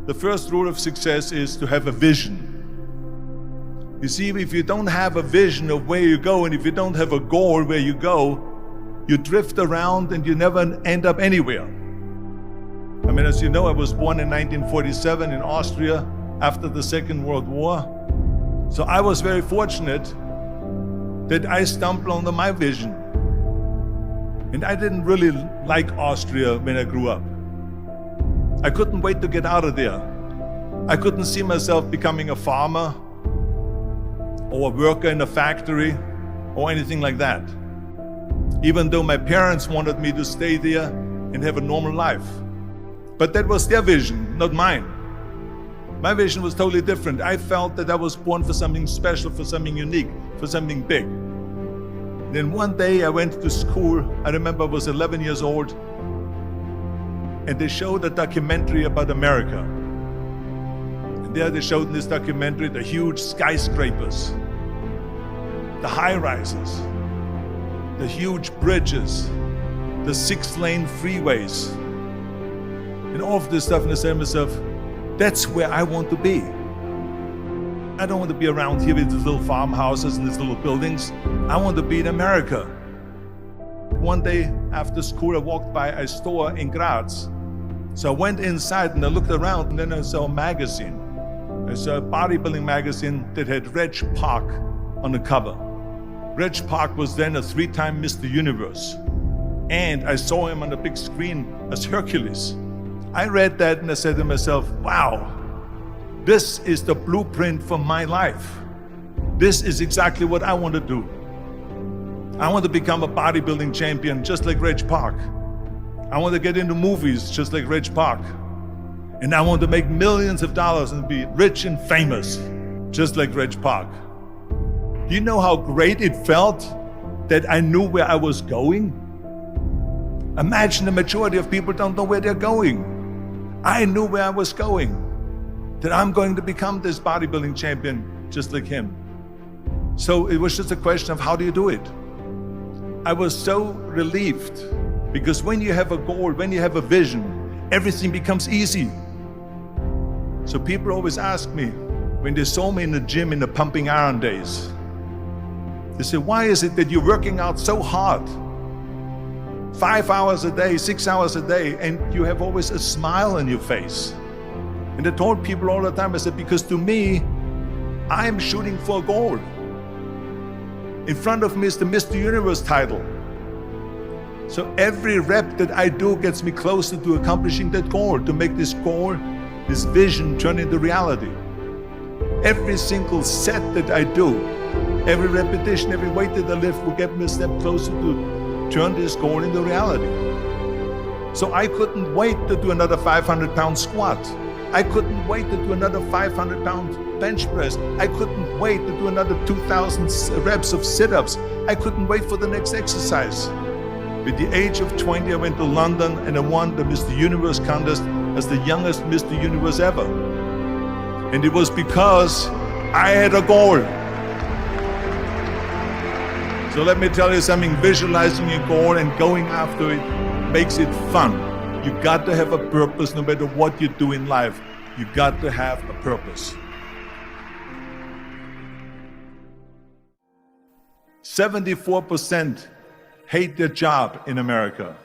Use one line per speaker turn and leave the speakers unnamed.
The first rule of success is to have a vision. You see, if you don't have a vision of where you go, and if you don't have a goal where you go, you drift around and you never end up anywhere. I mean, as you know, I was born in 1947 in Austria after the Second World War. So I was very fortunate that I stumbled on my vision. And I didn't really like Austria when I grew up. I couldn't wait to get out of there. I couldn't see myself becoming a farmer or a worker in a factory or anything like that. Even though my parents wanted me to stay there and have a normal life. But that was their vision, not mine. My vision was totally different. I felt that I was born for something special, for something unique, for something big. Then one day I went to school. I remember I was 11 years old, and they showed a documentary about America. And there they showed in this documentary the huge skyscrapers, the high-rises, the huge bridges, the 6-lane freeways, and all of this stuff. And I said to myself, that's where I want to be. I don't want to be around here with these little farmhouses and these little buildings. I want to be in America. One day after school, I walked by a store in Graz. So I went inside and I looked around, and then I saw a magazine. I saw a bodybuilding magazine that had Reg Park on the cover. Reg Park was then a 3-time Mr. Universe. And I saw him on the big screen as Hercules. I read that and I said to myself, wow, this is the blueprint for my life. This is exactly what I want to do. I want to become a bodybuilding champion just like Reg Park. I want to get into movies just like Reg Park. And I want to make millions of dollars and be rich and famous just like Reg Park. Do you know how great it felt that I knew where I was going? Imagine the majority of people don't know where they're going. I knew where I was going, that I'm going to become this bodybuilding champion just like him. So it was just a question of how do you do it? I was so relieved, because when you have a goal, when you have a vision, everything becomes easy. So people always ask me, when they saw me in the gym in the pumping iron days, they say, why is it that you're working out so hard? 5 hours a day, 6 hours a day, and you have always a smile on your face. And I told people all the time, I said, because to me, I'm shooting for a goal. In front of me is the Mr. Universe title. So every rep that I do gets me closer to accomplishing that goal, to make this goal, this vision turn into reality. Every single set that I do, every repetition, every weight that I lift will get me a step closer to turn this goal into reality. So I couldn't wait to do another 500-pound squat. I couldn't wait to do another 500-pound bench press. I couldn't wait to do another 2,000 reps of sit-ups. I couldn't wait for the next exercise. At the age of 20, I went to London and I won the Mr. Universe contest as the youngest Mr. Universe ever. And it was because I had a goal. So let me tell you something, visualizing a goal and going after it makes it fun. You got to have a purpose no matter what you do in life. You got to have a purpose. 74% hate their job in America.